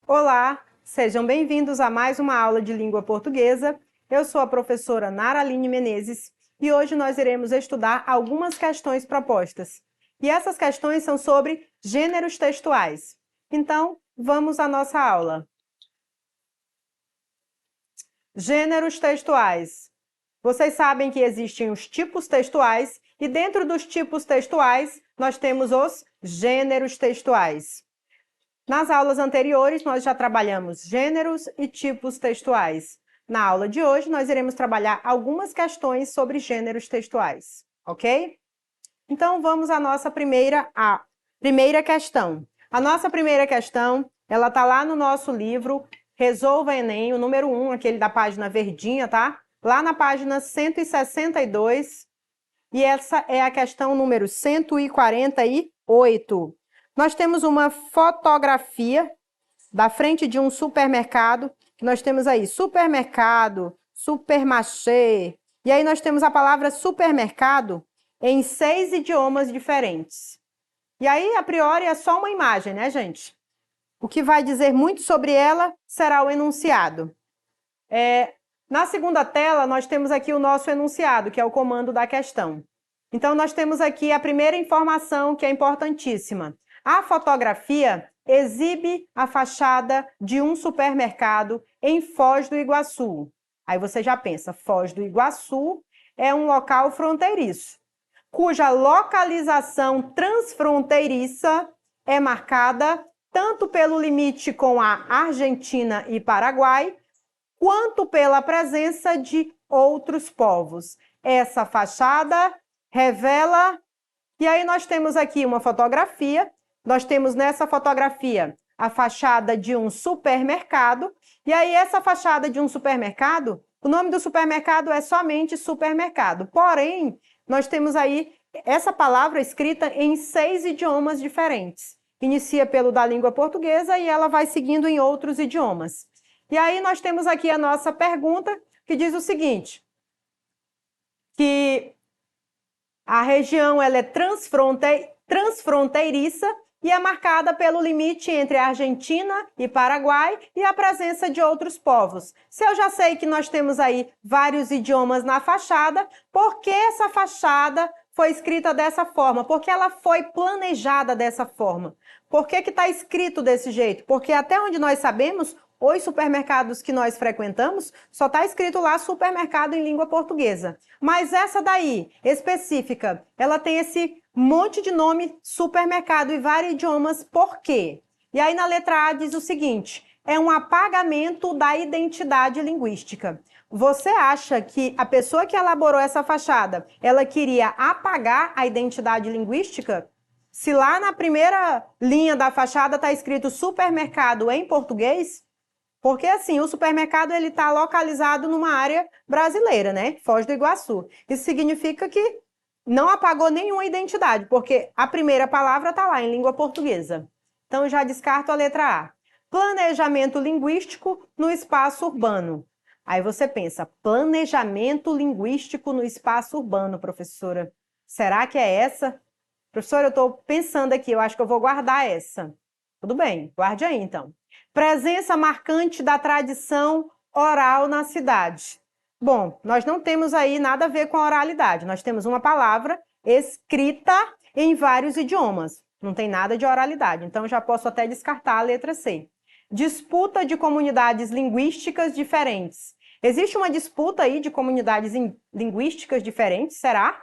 Olá, sejam bem-vindos a mais uma aula de língua portuguesa. Eu sou a professora Naraline Menezes e hoje nós iremos estudar algumas questões propostas. E essas questões são sobre gêneros textuais. Então, vamos à nossa aula. Gêneros textuais. Vocês sabem que existem os tipos textuais e dentro dos tipos textuais nós temos os gêneros textuais. Nas aulas anteriores, nós já trabalhamos gêneros e tipos textuais. Na aula de hoje, nós iremos trabalhar algumas questões sobre gêneros textuais, ok? Então, vamos à nossa primeira questão. A nossa primeira questão, ela está lá no nosso livro Resolva Enem, o número 1, aquele da página verdinha, tá? Lá na página 162, e essa é a questão número 148. Nós temos uma fotografia da frente de um supermercado, que nós temos aí supermercado, supermarché, e aí nós temos a palavra supermercado em 6 idiomas diferentes. E aí, a priori, é só uma imagem, né, gente? O que vai dizer muito sobre ela será o enunciado. Na segunda tela, nós temos aqui o nosso enunciado, que é o comando da questão. Então, nós temos aqui a primeira informação, que é importantíssima. A fotografia exibe a fachada de um supermercado em Foz do Iguaçu. Aí você já pensa, Foz do Iguaçu é um local fronteiriço, cuja localização transfronteiriça é marcada tanto pelo limite com a Argentina e Paraguai, quanto pela presença de outros povos. Essa fachada revela... E aí nós temos aqui uma fotografia. Nós temos nessa fotografia a fachada de um supermercado. E aí essa fachada de um supermercado, o nome do supermercado é somente supermercado. Porém, nós temos aí essa palavra escrita em 6 idiomas diferentes. Inicia pelo da língua portuguesa e ela vai seguindo em outros idiomas. E aí nós temos aqui a nossa pergunta, que diz o seguinte, que a região ela é transfronteiriça e é marcada pelo limite entre a Argentina e Paraguai e a presença de outros povos. Se eu já sei que nós temos aí vários idiomas na fachada, por que essa fachada foi escrita dessa forma? Por que ela foi planejada dessa forma? Por que está escrito desse jeito? Porque até onde nós sabemos, os supermercados que nós frequentamos, só está escrito lá supermercado em língua portuguesa. Mas essa daí, específica, ela tem esse monte de nome supermercado e vários idiomas, por quê? E aí na letra A diz o seguinte, é um apagamento da identidade linguística. Você acha que a pessoa que elaborou essa fachada, ela queria apagar a identidade linguística? Se lá na primeira linha da fachada está escrito supermercado em português, porque assim, o supermercado ele está localizado numa área brasileira, né? Foz do Iguaçu. Isso significa que não apagou nenhuma identidade, porque a primeira palavra está lá em língua portuguesa. Então, eu já descarto a letra A. Planejamento linguístico no espaço urbano. Aí você pensa, planejamento linguístico no espaço urbano, professora. Será que é essa? Professora, eu estou pensando aqui, eu acho que eu vou guardar essa. Tudo bem, guarde aí então. Presença marcante da tradição oral na cidade. Bom, nós não temos aí nada a ver com a oralidade. Nós temos uma palavra escrita em vários idiomas. Não tem nada de oralidade. Então, já posso até descartar a letra C. Disputa de comunidades linguísticas diferentes. Existe uma disputa aí de comunidades linguísticas diferentes, será?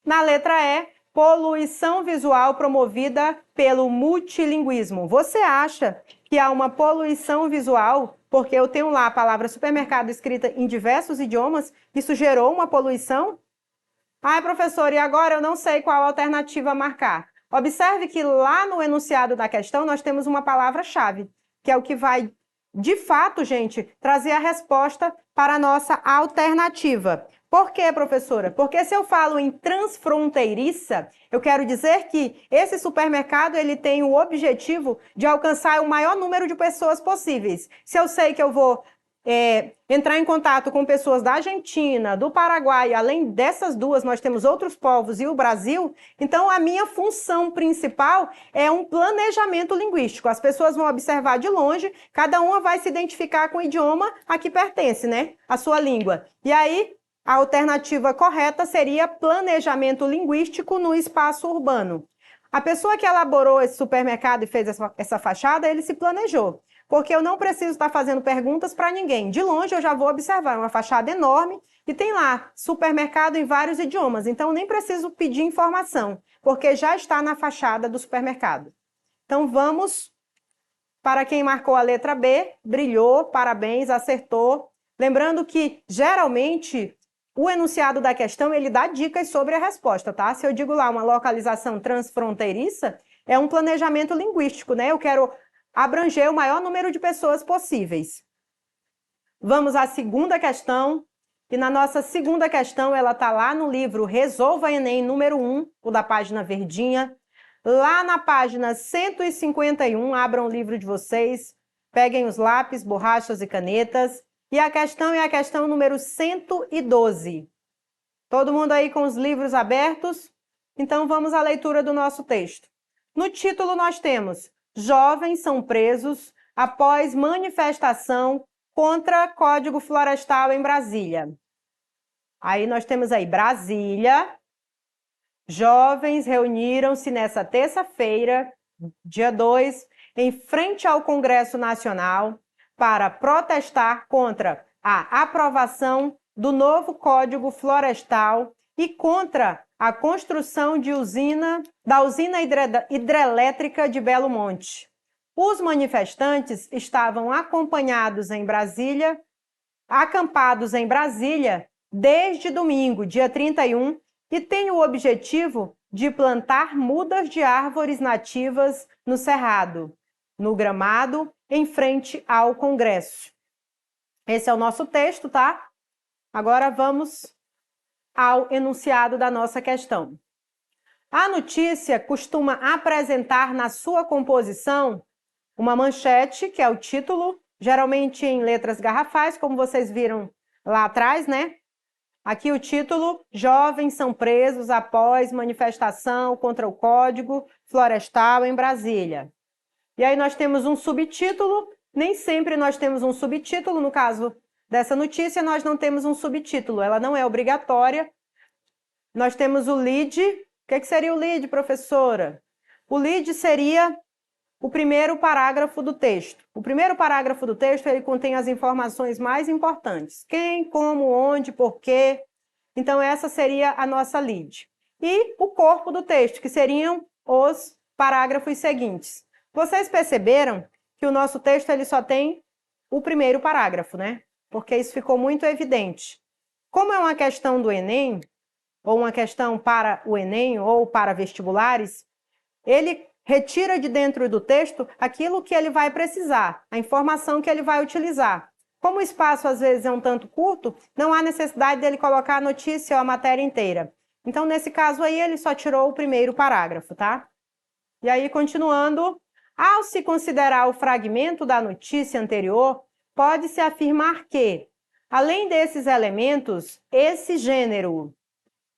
Na letra E, poluição visual promovida pelo multilinguismo. Você acha que há uma poluição visual porque eu tenho lá a palavra supermercado escrita em diversos idiomas? Isso gerou uma poluição? Ai, professor, e agora eu não sei qual alternativa marcar. Observe que lá no enunciado da questão nós temos uma palavra-chave, que é o que vai, de fato, gente, trazer a resposta para a nossa alternativa. Por quê, professora? Porque se eu falo em transfronteiriça, eu quero dizer que esse supermercado ele tem o objetivo de alcançar o maior número de pessoas possíveis. Se eu sei que eu vou entrar em contato com pessoas da Argentina, do Paraguai, além dessas duas, nós temos outros povos e o Brasil, então a minha função principal é um planejamento linguístico. As pessoas vão observar de longe, cada uma vai se identificar com o idioma a que pertence, né? A sua língua. E aí, a alternativa correta seria planejamento linguístico no espaço urbano. A pessoa que elaborou esse supermercado e fez essa fachada, ele se planejou. Porque eu não preciso estar fazendo perguntas para ninguém. De longe eu já vou observar uma fachada enorme e tem lá supermercado em vários idiomas. Então nem preciso pedir informação, porque já está na fachada do supermercado. Então vamos para quem marcou a letra B, brilhou, parabéns, acertou. Lembrando que geralmente o enunciado da questão ele dá dicas sobre a resposta, tá? Se eu digo lá uma localização transfronteiriça, é um planejamento linguístico, né? Eu quero abranger o maior número de pessoas possíveis. Vamos à segunda questão. E na nossa segunda questão, ela está lá no livro Resolva Enem número 1, o da página verdinha. Lá na página 151, abram o livro de vocês, peguem os lápis, borrachas e canetas. E a questão é a questão número 112. Todo mundo aí com os livros abertos? Então vamos à leitura do nosso texto. No título nós temos: jovens são presos após manifestação contra Código Florestal em Brasília. Aí nós temos aí Brasília. Jovens reuniram-se nessa terça-feira, dia 2, em frente ao Congresso Nacional para protestar contra a aprovação do novo Código Florestal e contra a construção da usina hidrelétrica de Belo Monte. Os manifestantes estavam acampados em Brasília desde domingo, dia 31, e têm o objetivo de plantar mudas de árvores nativas no Cerrado, no gramado, em frente ao Congresso. Esse é o nosso texto, tá? Agora vamos ao enunciado da nossa questão. A notícia costuma apresentar na sua composição uma manchete, que é o título, geralmente em letras garrafais, como vocês viram lá atrás, né? Aqui o título: jovens são presos após manifestação contra o Código Florestal em Brasília. E aí nós temos um subtítulo, nem sempre nós temos um subtítulo, no caso dessa notícia nós não temos um subtítulo, ela não é obrigatória. Nós temos o lead. O que seria o lead, professora? O lead seria o primeiro parágrafo do texto. O primeiro parágrafo do texto ele contém as informações mais importantes. Quem, como, onde, porquê. Então essa seria a nossa lead. E o corpo do texto, que seriam os parágrafos seguintes. Vocês perceberam que o nosso texto ele só tem o primeiro parágrafo, né? Porque isso ficou muito evidente. Como é uma questão do Enem, ou uma questão para o Enem, ou para vestibulares, ele retira de dentro do texto aquilo que ele vai precisar, a informação que ele vai utilizar. Como o espaço às vezes é um tanto curto, não há necessidade dele colocar a notícia ou a matéria inteira. Então, nesse caso aí, ele só tirou o primeiro parágrafo, tá? E aí, continuando, ao se considerar o fragmento da notícia anterior, pode-se afirmar que, além desses elementos, esse gênero.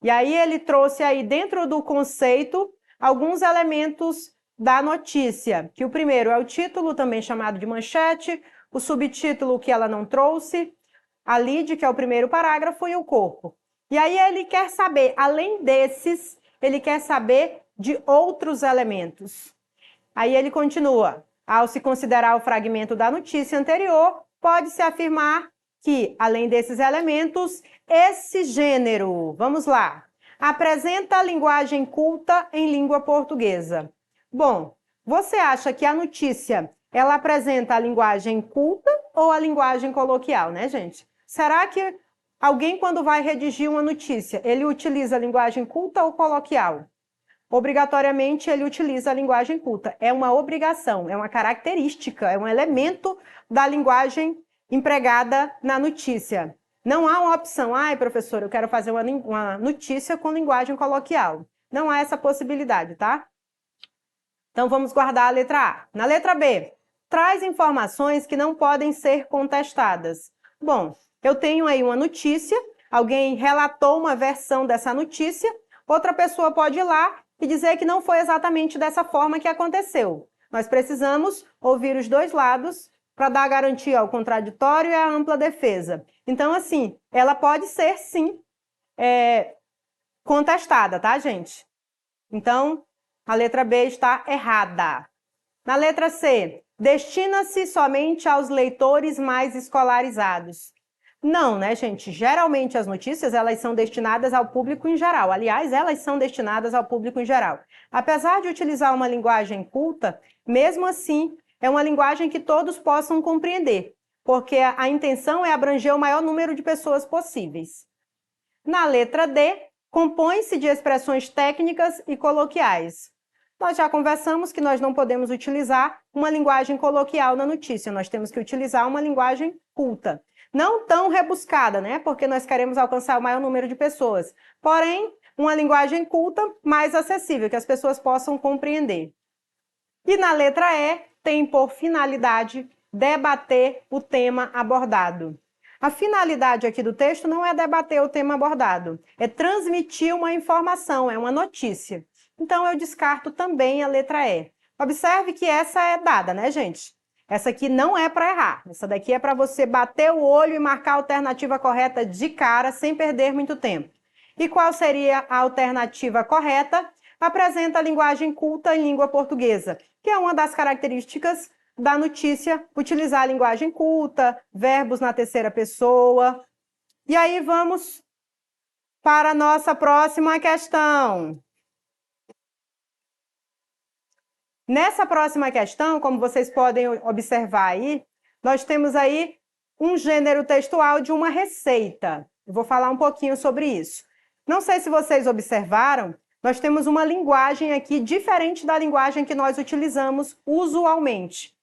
E aí ele trouxe aí dentro do conceito alguns elementos da notícia, que o primeiro é o título, também chamado de manchete, o subtítulo que ela não trouxe, a lead, que é o primeiro parágrafo, e o corpo. E aí ele quer saber, além desses, ele quer saber de outros elementos. Aí ele continua: ao se considerar o fragmento da notícia anterior, pode-se afirmar que, além desses elementos, esse gênero, vamos lá, apresenta a linguagem culta em língua portuguesa. Bom, você acha que a notícia, ela apresenta a linguagem culta ou a linguagem coloquial, né, gente? Será que alguém, quando vai redigir uma notícia, ele utiliza a linguagem culta ou coloquial? Obrigatoriamente, ele utiliza a linguagem culta. É uma obrigação, é uma característica, é um elemento da linguagem empregada na notícia. Não há uma opção, ai, professor, eu quero fazer uma notícia com linguagem coloquial. Não há essa possibilidade, tá? Então, vamos guardar a letra A. Na letra B, traz informações que não podem ser contestadas. Bom, eu tenho aí uma notícia, alguém relatou uma versão dessa notícia, outra pessoa pode ir lá e dizer que não foi exatamente dessa forma que aconteceu. Nós precisamos ouvir os dois lados para dar garantia ao contraditório e à ampla defesa. Então, assim, ela pode ser, sim, contestada, tá, gente? Então, a letra B está errada. Na letra C, destina-se somente aos leitores mais escolarizados. Não, né, gente? Geralmente as notícias, elas são destinadas ao público em geral. Aliás, elas são destinadas ao público em geral. Apesar de utilizar uma linguagem culta, mesmo assim, é uma linguagem que todos possam compreender, porque a intenção é abranger o maior número de pessoas possíveis. Na letra D, compõe-se de expressões técnicas e coloquiais. Nós já conversamos que nós não podemos utilizar uma linguagem coloquial na notícia, nós temos que utilizar uma linguagem culta. Não tão rebuscada, né? Porque nós queremos alcançar o maior número de pessoas. Porém, uma linguagem culta mais acessível, que as pessoas possam compreender. E na letra E, tem por finalidade debater o tema abordado. A finalidade aqui do texto não é debater o tema abordado, é transmitir uma informação, é uma notícia. Então, eu descarto também a letra E. Observe que essa é dada, né, gente? Essa aqui não é para errar. Essa daqui é para você bater o olho e marcar a alternativa correta de cara, sem perder muito tempo. E qual seria a alternativa correta? Apresenta a linguagem culta em língua portuguesa, que é uma das características da notícia, utilizar a linguagem culta, verbos na terceira pessoa. E aí vamos para a nossa próxima questão. Nessa próxima questão, como vocês podem observar aí, nós temos aí um gênero textual de uma receita. Eu vou falar um pouquinho sobre isso. Não sei se vocês observaram, nós temos uma linguagem aqui diferente da linguagem que nós utilizamos usualmente.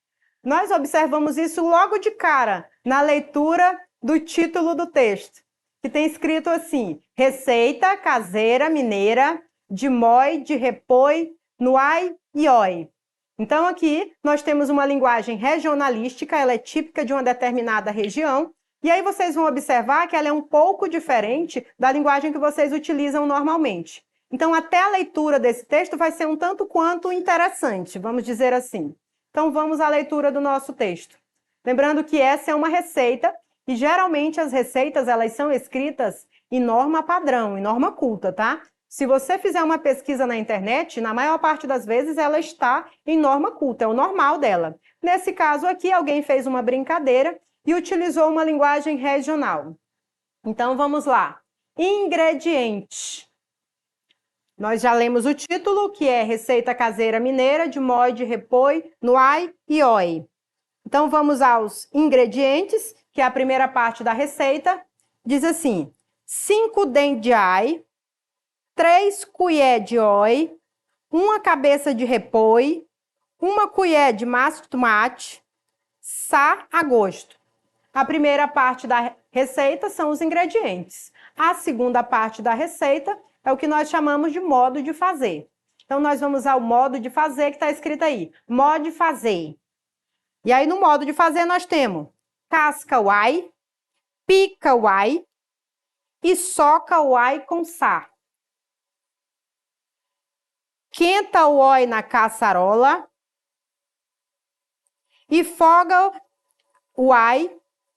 Nós observamos isso logo de cara, na leitura do título do texto, que tem escrito assim: receita caseira mineira de moi, de repoi, nuai e oi. Então, aqui nós temos uma linguagem regionalística, ela é típica de uma determinada região, e aí vocês vão observar que ela é um pouco diferente da linguagem que vocês utilizam normalmente. Então, até a leitura desse texto vai ser um tanto quanto interessante, vamos dizer assim. Então, vamos à leitura do nosso texto. Lembrando que essa é uma receita, e geralmente as receitas elas são escritas em norma padrão, em norma culta, tá? Se você fizer uma pesquisa na internet, na maior parte das vezes ela está em norma culta, é o normal dela. Nesse caso aqui, alguém fez uma brincadeira e utilizou uma linguagem regional. Então, vamos lá. Ingrediente. Nós já lemos o título, que é Receita Caseira Mineira de moi, de repoi, nuai e oi. Então, vamos aos ingredientes, que é a primeira parte da receita. Diz assim: 5 dentes de ai, 3 colheres de oi, 1 cabeça de repoi, 1 colher de massa de tomate, sal a gosto. A primeira parte da receita são os ingredientes. A segunda parte da receita é o que nós chamamos de modo de fazer. Então, nós vamos ao modo de fazer que está escrito aí. Modo de fazer. E aí, no modo de fazer, nós temos casca o ai, pica o ai e soca o ai com sal. Quenta o oi na caçarola e foga o ai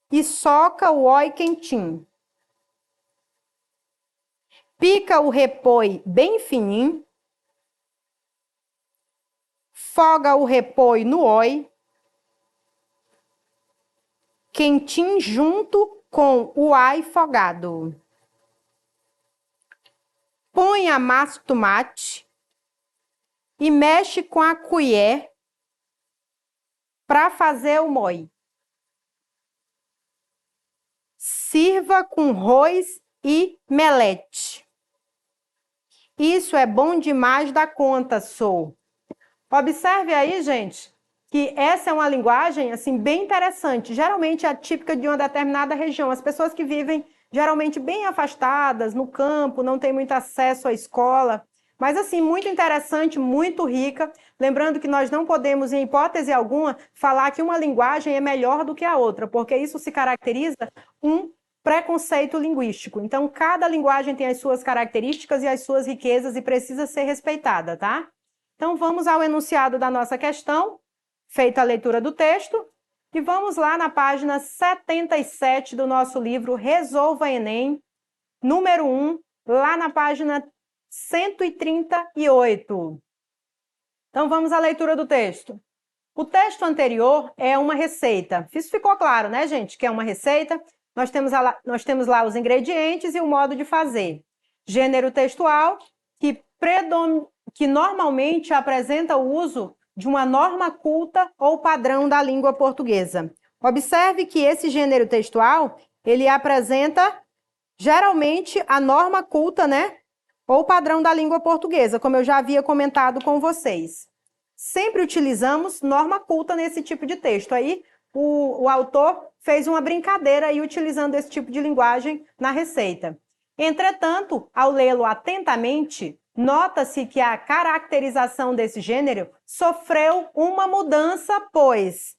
e soca o oi quentinho. Pica o repoi bem fininho. Foga o repoi no oi. Quentinho junto com o ai fogado. Põe a massa de tomate e mexe com a colher para fazer o moi. Sirva com arroz e melete. Isso é bom demais da conta, sou. Observe aí, gente, que essa é uma linguagem assim bem interessante. Geralmente é típica de uma determinada região. As pessoas que vivem geralmente bem afastadas, no campo, não tem muito acesso à escola. Mas, assim, muito interessante, muito rica. Lembrando que nós não podemos, em hipótese alguma, falar que uma linguagem é melhor do que a outra, porque isso se caracteriza um preconceito linguístico. Então, cada linguagem tem as suas características e as suas riquezas e precisa ser respeitada, tá? Então, vamos ao enunciado da nossa questão, feita a leitura do texto, e vamos lá na página 77 do nosso livro Resolva Enem, número 1, lá na página 138. Então, vamos à leitura do texto. O texto anterior é uma receita. Isso ficou claro, né, gente? Que é uma receita. Nós temos lá os ingredientes e o modo de fazer. Gênero textual, que normalmente apresenta o uso de uma norma culta ou padrão da língua portuguesa. Observe que esse gênero textual, ele apresenta geralmente a norma culta, né? Ou padrão da língua portuguesa, como eu já havia comentado com vocês. Sempre utilizamos norma culta nesse tipo de texto. Aí o autor fez uma brincadeira aí utilizando esse tipo de linguagem na receita. Entretanto, ao lê-lo atentamente, nota-se que a caracterização desse gênero sofreu uma mudança, pois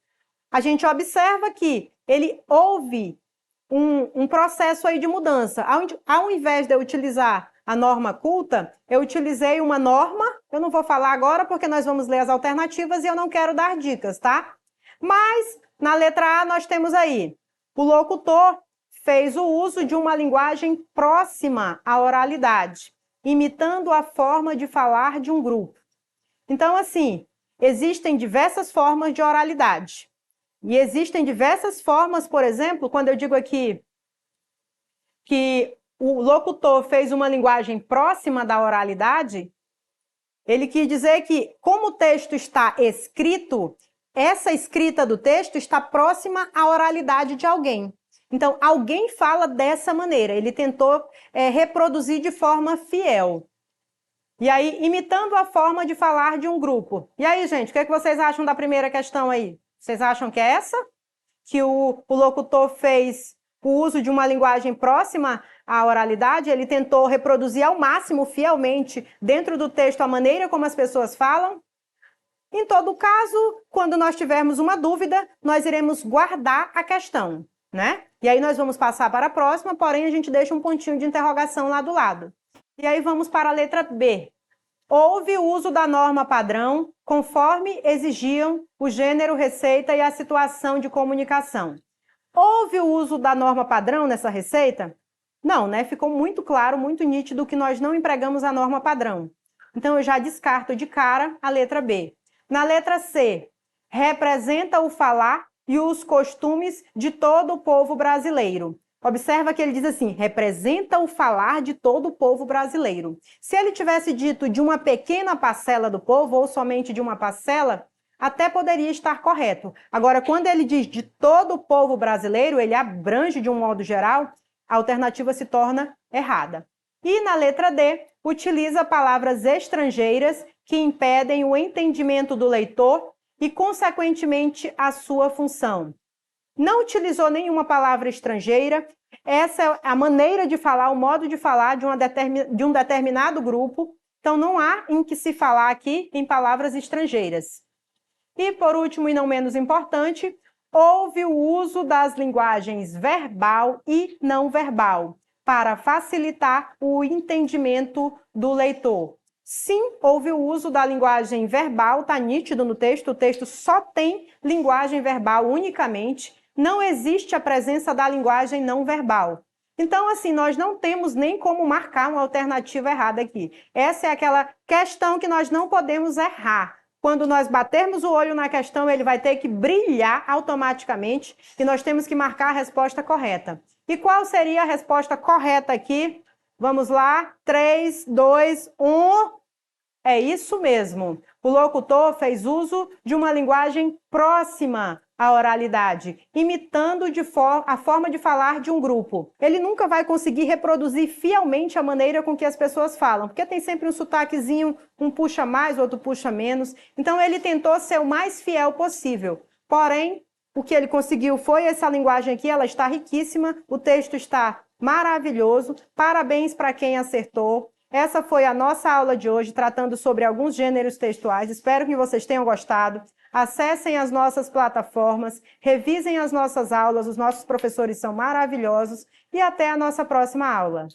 a gente observa que ele houve um processo aí de mudança. Ao invés de eu utilizar a norma culta, eu utilizei uma norma, eu não vou falar agora porque nós vamos ler as alternativas e eu não quero dar dicas, tá? Mas, na letra A, nós temos aí, o locutor fez o uso de uma linguagem próxima à oralidade, imitando a forma de falar de um grupo. Então, assim, existem diversas formas de oralidade. E existem diversas formas, por exemplo, quando eu digo aqui que o locutor fez uma linguagem próxima da oralidade, ele quis dizer que, como o texto está escrito, essa escrita do texto está próxima à oralidade de alguém. Então, alguém fala dessa maneira, ele tentou reproduzir de forma fiel. E aí, imitando a forma de falar de um grupo. E aí, gente, o que vocês acham da primeira questão aí? Vocês acham que é essa? Que o locutor fez o uso de uma linguagem próxima à oralidade, ele tentou reproduzir ao máximo, fielmente, dentro do texto, a maneira como as pessoas falam? Em todo caso, quando nós tivermos uma dúvida, nós iremos guardar a questão, né? E aí nós vamos passar para a próxima, porém a gente deixa um pontinho de interrogação lá do lado. E aí vamos para a letra B. Houve o uso da norma padrão conforme exigiam o gênero, receita e a situação de comunicação. Houve o uso da norma padrão nessa receita? Não, né? Ficou muito claro, muito nítido que nós não empregamos a norma padrão. Então, eu já descarto de cara a letra B. Na letra C, representa o falar e os costumes de todo o povo brasileiro. Observa que ele diz assim, representa o falar de todo o povo brasileiro. Se ele tivesse dito de uma pequena parcela do povo, ou somente de uma parcela, até poderia estar correto. Agora, quando ele diz de todo o povo brasileiro, ele abrange de um modo geral, a alternativa se torna errada. E na letra D, utiliza palavras estrangeiras que impedem o entendimento do leitor e, consequentemente, a sua função. Não utilizou nenhuma palavra estrangeira, essa é a maneira de falar, o modo de falar de um determinado grupo, então não há em que se falar aqui em palavras estrangeiras. E, por último e não menos importante, houve o uso das linguagens verbal e não verbal, para facilitar o entendimento do leitor. Sim, houve o uso da linguagem verbal, está nítido no texto, o texto só tem linguagem verbal unicamente, não existe a presença da linguagem não verbal. Então, assim, nós não temos nem como marcar uma alternativa errada aqui. Essa é aquela questão que nós não podemos errar. Quando nós batermos o olho na questão, ele vai ter que brilhar automaticamente e nós temos que marcar a resposta correta. E qual seria a resposta correta aqui? Vamos lá, 3, 2, 1... É isso mesmo. O locutor fez uso de uma linguagem próxima à oralidade, imitando a forma de falar de um grupo. Ele nunca vai conseguir reproduzir fielmente a maneira com que as pessoas falam, porque tem sempre um sotaquezinho, um puxa mais, outro puxa menos. Então, ele tentou ser o mais fiel possível. Porém, o que ele conseguiu foi essa linguagem aqui, ela está riquíssima, o texto está maravilhoso. Parabéns para quem acertou. Essa foi a nossa aula de hoje, tratando sobre alguns gêneros textuais. Espero que vocês tenham gostado. Acessem as nossas plataformas, revisem as nossas aulas, os nossos professores são maravilhosos e até a nossa próxima aula.